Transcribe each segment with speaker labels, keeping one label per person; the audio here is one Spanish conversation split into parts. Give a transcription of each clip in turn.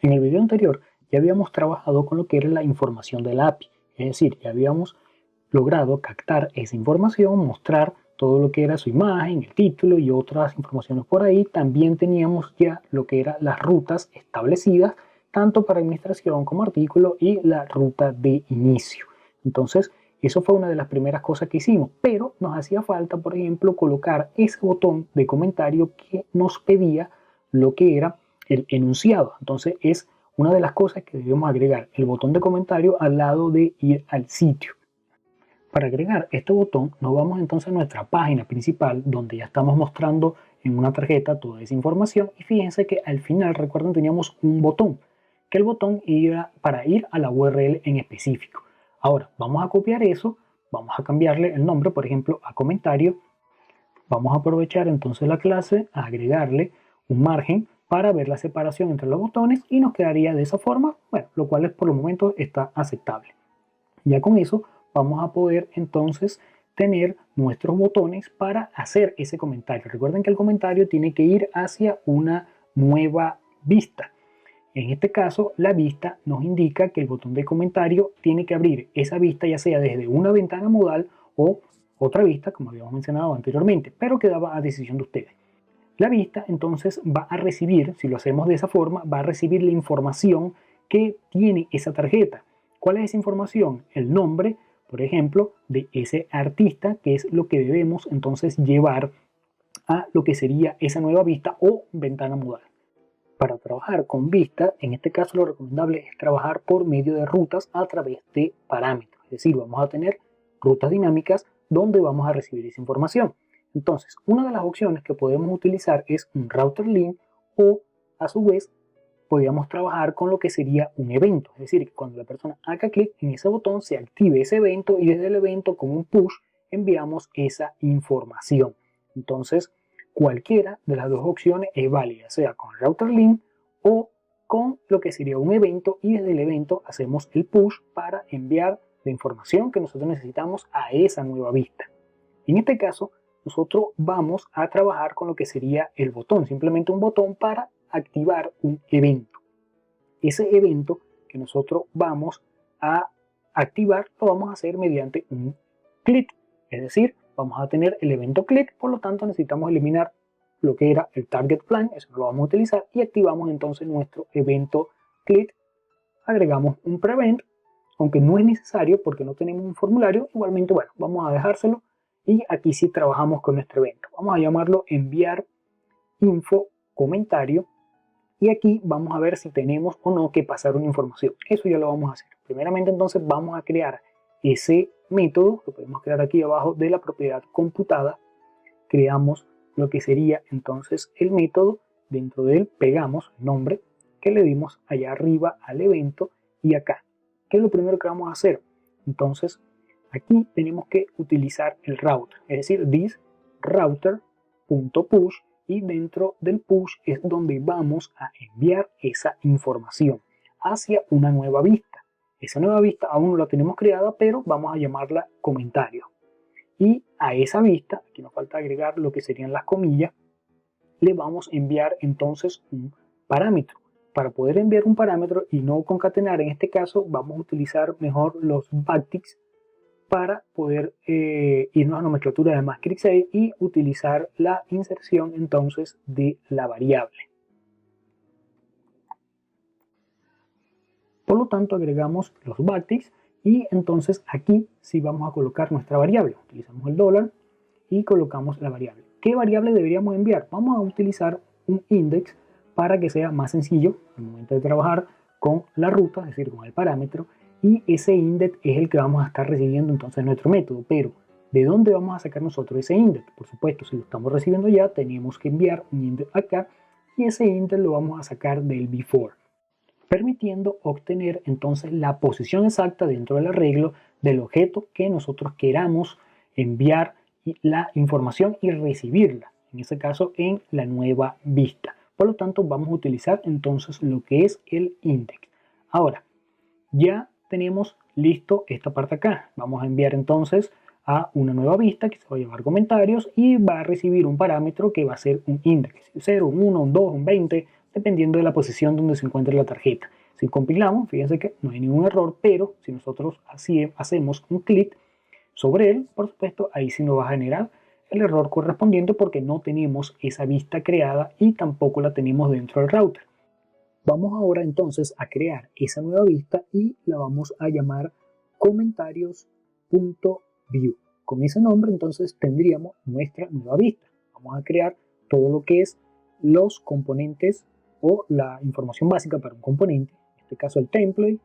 Speaker 1: En el video anterior ya habíamos trabajado con lo que era la información de la API, es decir, ya habíamos logrado captar esa información, mostrar todo lo que era su imagen, el título y otras informaciones por ahí. También teníamos ya lo que eran las rutas establecidas, tanto para administración como artículo y la ruta de inicio. Entonces, eso fue una de las primeras cosas que hicimos, pero nos hacía falta, por ejemplo, colocar ese botón de comentario que nos pedía lo que era el enunciado. Entonces, es una de las cosas que debemos agregar, el botón de comentario al lado de ir al sitio. Para agregar este botón, nos vamos entonces a nuestra página principal, donde ya estamos mostrando en una tarjeta toda esa información. Y fíjense que al final, recuerden, teníamos un botón, que el botón era para ir a la URL en específico. Ahora, vamos a copiar eso, vamos a cambiarle el nombre, por ejemplo, a comentario. Vamos a aprovechar entonces la clase, a agregarle un margen para ver la separación entre los botones y nos quedaría de esa forma, bueno, lo cual es por el momento está aceptable. Ya con eso vamos a poder entonces tener nuestros botones para hacer ese comentario. Recuerden que el comentario tiene que ir hacia una nueva vista. En este caso, la vista nos indica que el botón de comentario tiene que abrir esa vista ya sea desde una ventana modal o otra vista, como habíamos mencionado anteriormente, pero quedaba a decisión de ustedes. La vista entonces va a recibir, si lo hacemos de esa forma, va a recibir la información que tiene esa tarjeta. ¿Cuál es esa información? El nombre, por ejemplo, de ese artista, que es lo que debemos entonces llevar a lo que sería esa nueva vista o ventana modal. Para trabajar con vista, en este caso lo recomendable es trabajar por medio de rutas a través de parámetros. Es decir, vamos a tener rutas dinámicas donde vamos a recibir esa información. Entonces, una de las opciones que podemos utilizar es un router link o, a su vez, podríamos trabajar con lo que sería un evento. Es decir, que cuando la persona haga clic en ese botón se active ese evento y desde el evento con un push enviamos esa información. Entonces, cualquiera de las dos opciones es válida, sea con router link o con lo que sería un evento y desde el evento hacemos el push para enviar la información que nosotros necesitamos a esa nueva vista. En este caso, nosotros vamos a trabajar con lo que sería el botón, simplemente un botón para activar un evento. Ese evento que nosotros vamos a activar lo vamos a hacer mediante un clic, es decir, vamos a tener el evento click, por lo tanto necesitamos eliminar lo que era el target plan, eso no lo vamos a utilizar, y activamos entonces nuestro evento click, agregamos un prevent, aunque no es necesario porque no tenemos un formulario, igualmente bueno, vamos a dejárselo, y aquí sí trabajamos con nuestro evento, vamos a llamarlo enviar info comentario, y aquí vamos a ver si tenemos o no que pasar una información, eso ya lo vamos a hacer. Primeramente entonces vamos a crear ese método que podemos crear aquí abajo de la propiedad computada, creamos lo que sería entonces el método, dentro de él pegamos el nombre que le dimos allá arriba al evento y acá. ¿Qué es lo primero que vamos a hacer? Entonces aquí tenemos que utilizar el router, es decir, this router.push, y dentro del push es donde vamos a enviar esa información hacia una nueva vista. Esa nueva vista aún no la tenemos creada, pero vamos a llamarla comentario. Y a esa vista, aquí nos falta agregar lo que serían las comillas, le vamos a enviar entonces un parámetro. Para poder enviar un parámetro y no concatenar, en este caso vamos a utilizar mejor los backticks para poder irnos a nomenclatura de Mascript y utilizar la inserción entonces de la variable. Por lo tanto agregamos los backticks y entonces aquí sí vamos a colocar nuestra variable. Utilizamos el dólar y colocamos la variable. ¿Qué variable deberíamos enviar? Vamos a utilizar un index para que sea más sencillo al momento de trabajar con la ruta, es decir, con el parámetro, y ese index es el que vamos a estar recibiendo entonces en nuestro método. Pero, ¿de dónde vamos a sacar nosotros ese index? Por supuesto, si lo estamos recibiendo ya, tenemos que enviar un index acá y ese index lo vamos a sacar del before, permitiendo obtener entonces la posición exacta dentro del arreglo del objeto que nosotros queramos enviar la información y recibirla, en este caso en la nueva vista. Por lo tanto, vamos a utilizar entonces lo que es el index. Ahora, ya tenemos listo esta parte acá. Vamos a enviar entonces a una nueva vista que se va a llamar comentarios y va a recibir un parámetro que va a ser un index, 0, un 1, un 2, un 20, dependiendo de la posición donde se encuentre la tarjeta. Si compilamos, fíjense que no hay ningún error, pero si nosotros hacemos un clic sobre él, por supuesto, ahí sí nos va a generar el error correspondiente porque no tenemos esa vista creada y tampoco la tenemos dentro del router. Vamos ahora entonces a crear esa nueva vista y la vamos a llamar comentarios.view. Con ese nombre entonces tendríamos nuestra nueva vista. Vamos a crear todo lo que es los componentes o la información básica para un componente, en este caso el template,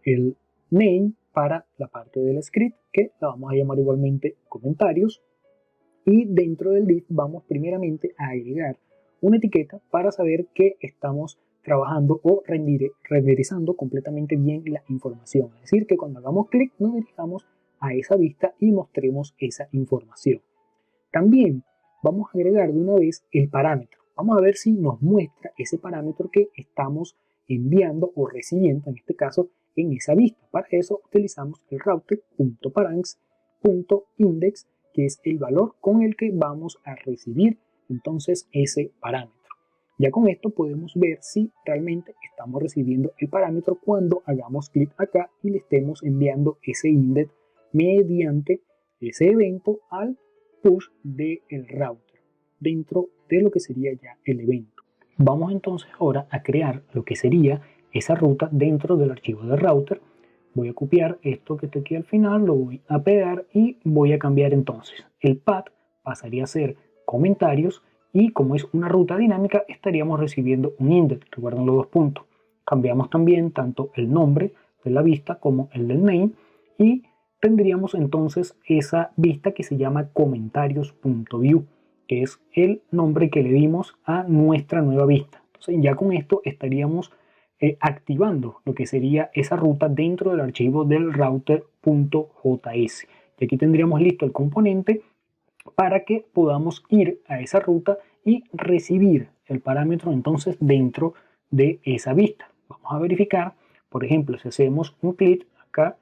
Speaker 1: el name para la parte del script que la vamos a llamar igualmente comentarios, y dentro del div vamos primeramente a agregar una etiqueta para saber que estamos trabajando o renderizando completamente bien la información. Es decir, que cuando hagamos clic nos dirijamos a esa vista y mostremos esa información. También vamos a agregar de una vez el parámetro. Vamos a ver si nos muestra ese parámetro que estamos enviando o recibiendo, en este caso, en esa vista. Para eso utilizamos el router.params.index, que es el valor con el que vamos a recibir entonces ese parámetro. Ya con esto podemos ver si realmente estamos recibiendo el parámetro cuando hagamos clic acá y le estemos enviando ese index mediante ese evento al push del router dentro de lo que sería ya el evento. Vamos entonces ahora a crear lo que sería esa ruta dentro del archivo del router. Voy a copiar esto que está aquí al final, lo voy a pegar y voy a cambiar entonces. El path pasaría a ser comentarios y como es una ruta dinámica estaríamos recibiendo un index. Recuerden los dos puntos. Cambiamos también tanto el nombre de la vista como el del name y tendríamos entonces esa vista que se llama comentarios.view, que es el nombre que le dimos a nuestra nueva vista. Entonces ya con esto estaríamos activando lo que sería esa ruta dentro del archivo del router.js. Y aquí tendríamos listo el componente para que podamos ir a esa ruta y recibir el parámetro entonces dentro de esa vista. Vamos a verificar, por ejemplo, si hacemos un clic acá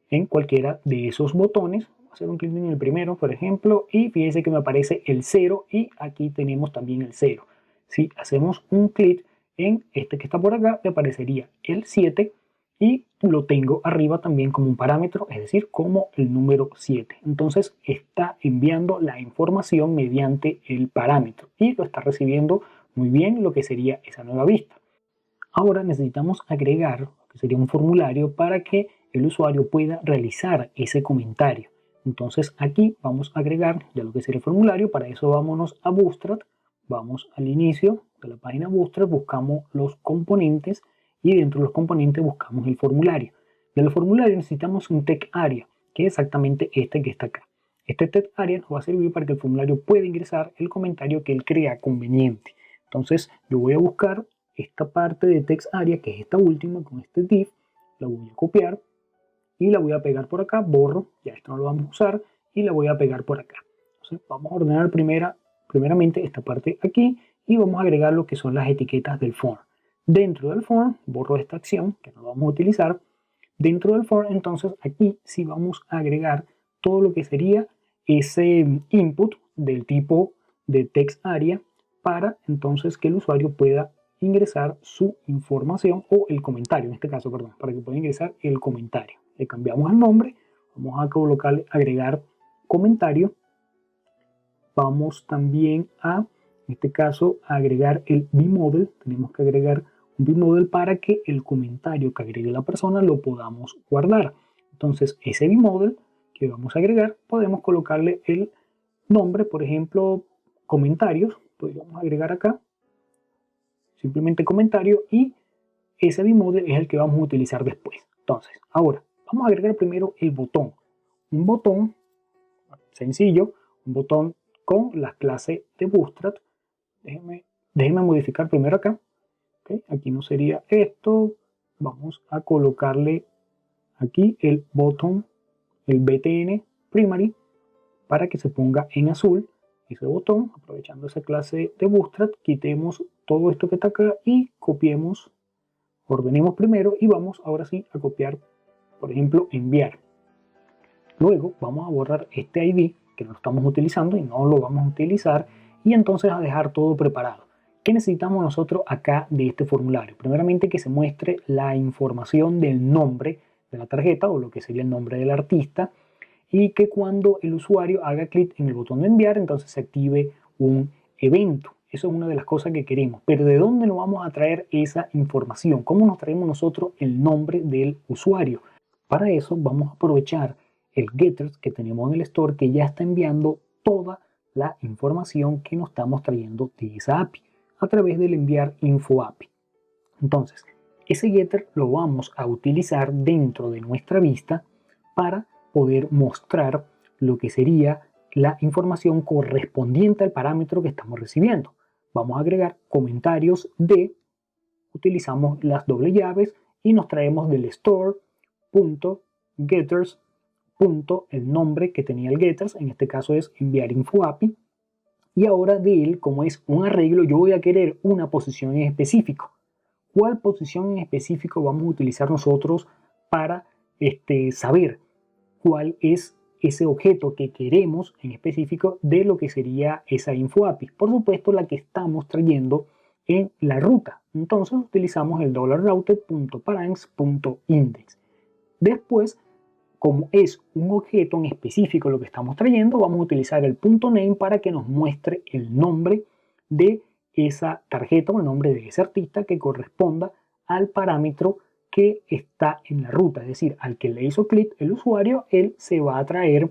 Speaker 1: en cualquiera de esos botones, vamos a hacer un clic en el primero, por ejemplo, y fíjense que me aparece el 0 y aquí tenemos también el 0. Si hacemos un clic en este que está por acá, me aparecería el 7 y lo tengo arriba también como un parámetro, es decir, como el número 7. Entonces está enviando la información mediante el parámetro y lo está recibiendo muy bien lo que sería esa nueva vista. Ahora necesitamos agregar lo que sería un formulario para que el usuario pueda realizar ese comentario. Entonces aquí vamos a agregar ya lo que sería el formulario. Para eso vámonos a Bootstrap, vamos al inicio de la página Bootstrap, buscamos los componentes y dentro de los componentes buscamos el formulario. Del formulario necesitamos un text area, que es exactamente este que está acá. Este text area nos va a servir para que el formulario pueda ingresar el comentario que él crea conveniente. Entonces yo voy a buscar esta parte de text area, que es esta última, con este div, la voy a copiar y la voy a pegar por acá, borro, ya esto no lo vamos a usar, y la voy a pegar por acá. Entonces vamos a ordenar primeramente esta parte aquí y vamos a agregar lo que son las etiquetas del form. Dentro del form, borro esta acción que no vamos a utilizar. Dentro del form, entonces aquí sí vamos a agregar todo lo que sería ese input del tipo de text area para entonces que el usuario pueda ingresar su información o el comentario, en este caso, perdón, para que pueda ingresar el comentario. Le cambiamos el nombre, vamos a colocarle agregar comentario. Vamos también a, en este caso, a agregar el vModel. Tenemos que agregar un vModel para que el comentario que agregue la persona lo podamos guardar. Entonces, ese vModel que vamos a agregar, podemos colocarle el nombre, por ejemplo, comentarios. Podríamos agregar acá simplemente comentario y ese vModel es el que vamos a utilizar después. Entonces, ahora vamos a agregar primero el botón. Un botón sencillo, un botón con las clases de Bootstrap. Déjenme modificar primero acá. ¿Okay? Aquí no sería esto. Vamos a colocarle aquí el botón, el btn primary, para que se ponga en azul ese botón. Aprovechando esa clase de Bootstrap, quitemos todo esto que está acá y copiemos, ordenemos primero y vamos ahora sí a copiar, por ejemplo, enviar. Luego vamos a borrar este ID que no lo estamos utilizando y no lo vamos a utilizar, y entonces a dejar todo preparado. ¿Qué necesitamos nosotros acá de este formulario? Primeramente, que se muestre la información del nombre de la tarjeta o lo que sería el nombre del artista, y que cuando el usuario haga clic en el botón de enviar, entonces se active un evento. Eso es una de las cosas que queremos. Pero ¿de dónde nos vamos a traer esa información? ¿Cómo nos traemos nosotros el nombre del usuario? Para eso vamos a aprovechar el getter que tenemos en el store, que ya está enviando toda la información que nos estamos trayendo de esa API a través del enviar info API. Entonces, ese getter lo vamos a utilizar dentro de nuestra vista para poder mostrar lo que sería la información correspondiente al parámetro que estamos recibiendo. Vamos a agregar comentarios de, utilizamos las doble llaves y nos traemos del store.getters. El nombre que tenía el getters, en este caso es enviar info API, y ahora de él, como es un arreglo, yo voy a querer una posición en específico. ¿Cuál posición en específico vamos a utilizar nosotros para saber cuál es ese objeto que queremos en específico de lo que sería esa info API? Por supuesto, la que estamos trayendo en la ruta. Entonces utilizamos el $routed.params.index. Después, como es un objeto en específico lo que estamos trayendo, vamos a utilizar el .name para que nos muestre el nombre de esa tarjeta o el nombre de ese artista que corresponda al parámetro que está en la ruta. Es decir, al que le hizo clic el usuario, él se va a traer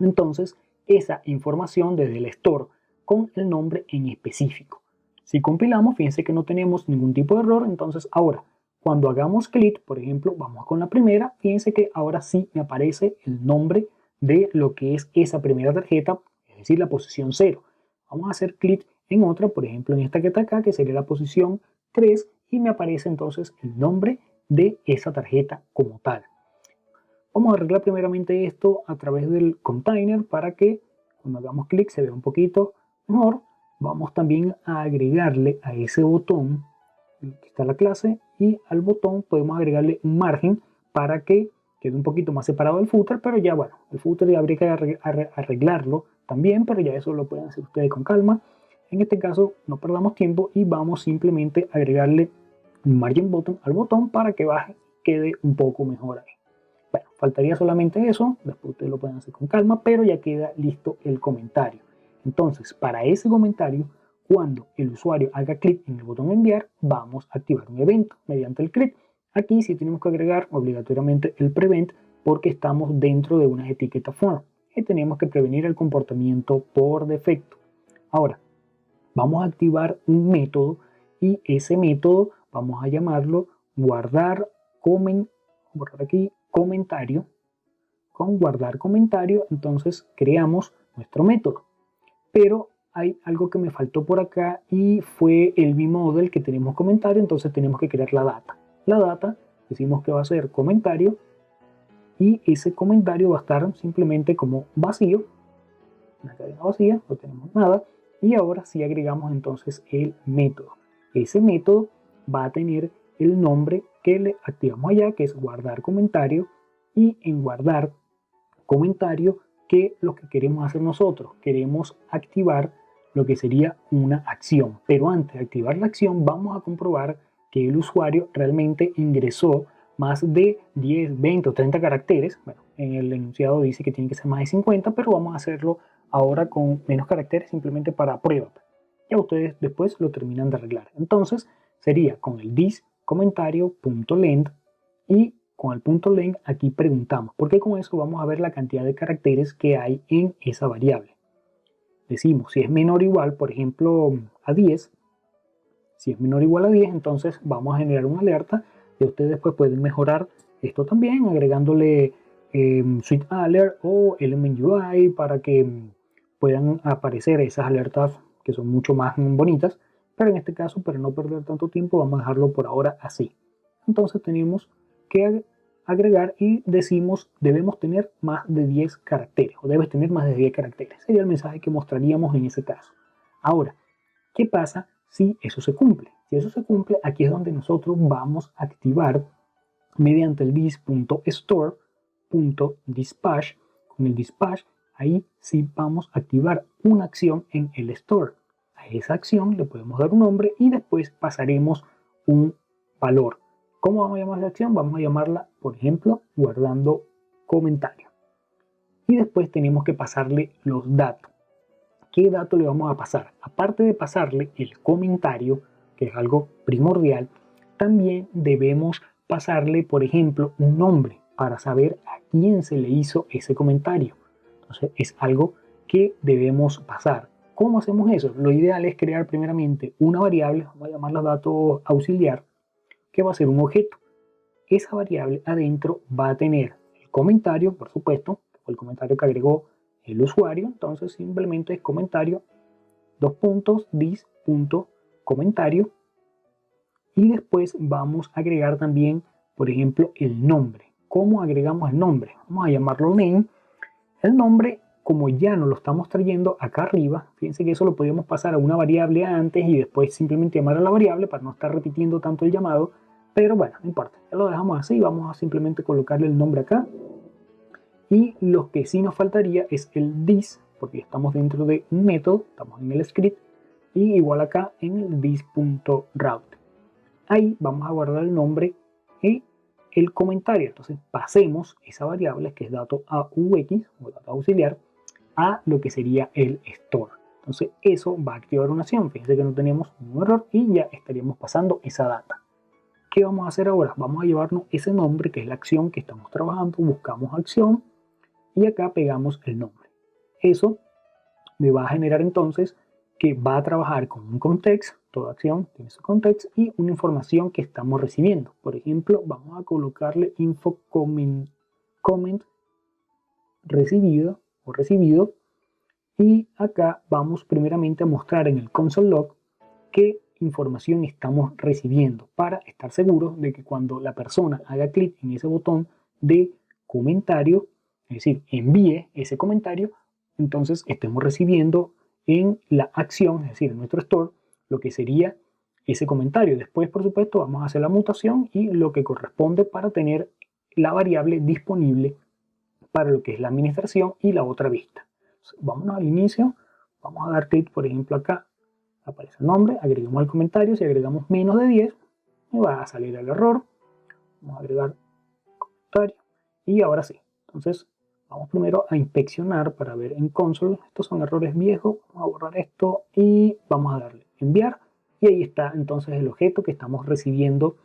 Speaker 1: entonces esa información desde el store con el nombre en específico. Si compilamos, fíjense que no tenemos ningún tipo de error. Entonces ahora, cuando hagamos clic, por ejemplo, vamos con la primera, fíjense que ahora sí me aparece el nombre de lo que es esa primera tarjeta, es decir, la posición 0. Vamos a hacer clic en otra, por ejemplo, en esta que está acá, que sería la posición 3, y me aparece entonces el nombre de esa tarjeta como tal. Vamos a arreglar primeramente esto a través del container para que cuando hagamos clic se vea un poquito mejor. Vamos también a agregarle a ese botón, aquí está la clase, y al botón podemos agregarle un margen para que quede un poquito más separado del footer, pero ya bueno, el footer ya habría que arreglarlo también, pero ya eso lo pueden hacer ustedes con calma. En este caso no perdamos tiempo y vamos simplemente a agregarle un margin button al botón para que baje, quede un poco mejor ahí. Bueno, faltaría solamente eso, después ustedes lo pueden hacer con calma, pero ya queda listo el comentario. Entonces, para ese comentario, cuando el usuario haga clic en el botón enviar, vamos a activar un evento mediante el clic. Aquí sí tenemos que agregar obligatoriamente el prevent porque estamos dentro de unas etiquetas form y tenemos que prevenir el comportamiento por defecto. Ahora, vamos a activar un método y ese método vamos a llamarlo guardar comentario. Con guardar comentario, entonces creamos nuestro método. Pero hay algo que me faltó por acá y fue el vModel que tenemos comentario, entonces tenemos que crear la data. La data decimos que va a ser comentario y ese comentario va a estar simplemente como vacío, una cadena vacía, no tenemos nada, y ahora sí agregamos entonces el método. Ese método va a tener el nombre que le activamos allá, que es guardar comentario, y en guardar comentario, que lo que queremos hacer nosotros, queremos activar lo que sería una acción, pero antes de activar la acción vamos a comprobar que el usuario realmente ingresó más de 10, 20 o 30 caracteres. Bueno, en el enunciado dice que tiene que ser más de 50, pero vamos a hacerlo ahora con menos caracteres simplemente para prueba. Ya ustedes después lo terminan de arreglar. Entonces sería con el this comentario.length y con el punto length aquí preguntamos, porque con eso vamos a ver la cantidad de caracteres que hay en esa variable. Decimos, si es menor o igual, por ejemplo, a 10, si es menor o igual a 10, entonces vamos a generar una alerta y ustedes después pueden mejorar esto también agregándole Suite Alert o Element UI para que puedan aparecer esas alertas que son mucho más bonitas, pero en este caso, para no perder tanto tiempo, vamos a dejarlo por ahora así. Entonces tenemos que agregar y decimos debemos tener más de 10 caracteres o debes tener más de 10 caracteres. Sería el mensaje que mostraríamos en ese caso. Ahora, ¿qué pasa si eso se cumple? Si eso se cumple, aquí es donde nosotros vamos a activar mediante el this.store.dispatch con el dispatch, ahí sí vamos a activar una acción en el store. A esa acción le podemos dar un nombre y después pasaremos un valor. ¿Cómo vamos a llamar esa acción? Vamos a llamarla, por ejemplo, guardando comentario. Y después tenemos que pasarle los datos. ¿Qué dato le vamos a pasar? Aparte de pasarle el comentario, que es algo primordial, también debemos pasarle, por ejemplo, un nombre para saber a quién se le hizo ese comentario. Entonces es algo que debemos pasar. ¿Cómo hacemos eso? Lo ideal es crear primeramente una variable, vamos a llamarla dato auxiliar, que va a ser un objeto. Esa variable adentro va a tener el comentario, por supuesto, que fue el comentario que agregó el usuario. Entonces simplemente es comentario, this.comentario, y después vamos a agregar también, por ejemplo, el nombre. ¿Cómo agregamos el nombre? Vamos a llamarlo name. El nombre, como ya nos lo estamos trayendo acá arriba, fíjense que eso lo podíamos pasar a una variable antes y después simplemente llamar a la variable para no estar repitiendo tanto el llamado, pero bueno, no importa, ya lo dejamos así. Vamos a simplemente colocarle el nombre acá, y lo que sí nos faltaría es el this, porque estamos dentro de un método, estamos en el script, y igual acá en el this.route. Ahí vamos a guardar el nombre y el comentario. Entonces pasemos esa variable, que es dato AUX o dato auxiliar, a lo que sería el store. Entonces eso va a activar una acción. Fíjense que no tenemos ningún error y ya estaríamos pasando esa data. ¿Qué vamos a hacer ahora? Vamos a llevarnos ese nombre, que es la acción que estamos trabajando, buscamos acción y acá pegamos el nombre. Eso me va a generar entonces que va a trabajar con un context. Toda acción tiene su context y una información que estamos recibiendo. Por ejemplo, vamos a colocarle info comment recibido o recibido, y acá vamos primeramente a mostrar en el console log qué información estamos recibiendo para estar seguros de que cuando la persona haga clic en ese botón de comentario, es decir, envíe ese comentario, entonces estemos recibiendo en la acción, es decir, en nuestro store, lo que sería ese comentario. Después, por supuesto, vamos a hacer la mutación y lo que corresponde para tener la variable disponible para lo que es la administración y la otra vista. Vámonos al inicio, vamos a dar clic, por ejemplo, acá aparece el nombre, agregamos el comentario. Si agregamos menos de 10, me va a salir el error. Vamos a agregar comentario y ahora sí. Entonces vamos primero a inspeccionar para ver en console. Estos son errores viejos. Vamos a borrar esto y vamos a darle enviar, y ahí está entonces el objeto que estamos recibiendo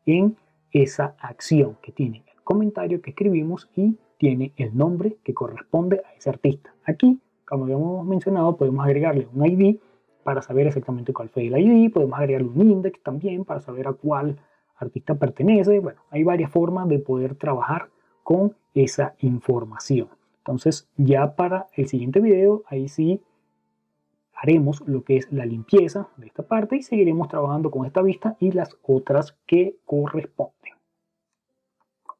Speaker 1: en esa acción, que tiene el comentario que escribimos y tiene el nombre que corresponde a ese artista. Aquí, como habíamos mencionado, podemos agregarle un ID para saber exactamente cuál fue el ID. Podemos agregarle un index también para saber a cuál artista pertenece. Bueno, hay varias formas de poder trabajar con esa información. Entonces ya para el siguiente video, ahí sí haremos lo que es la limpieza de esta parte y seguiremos trabajando con esta vista y las otras que corresponden.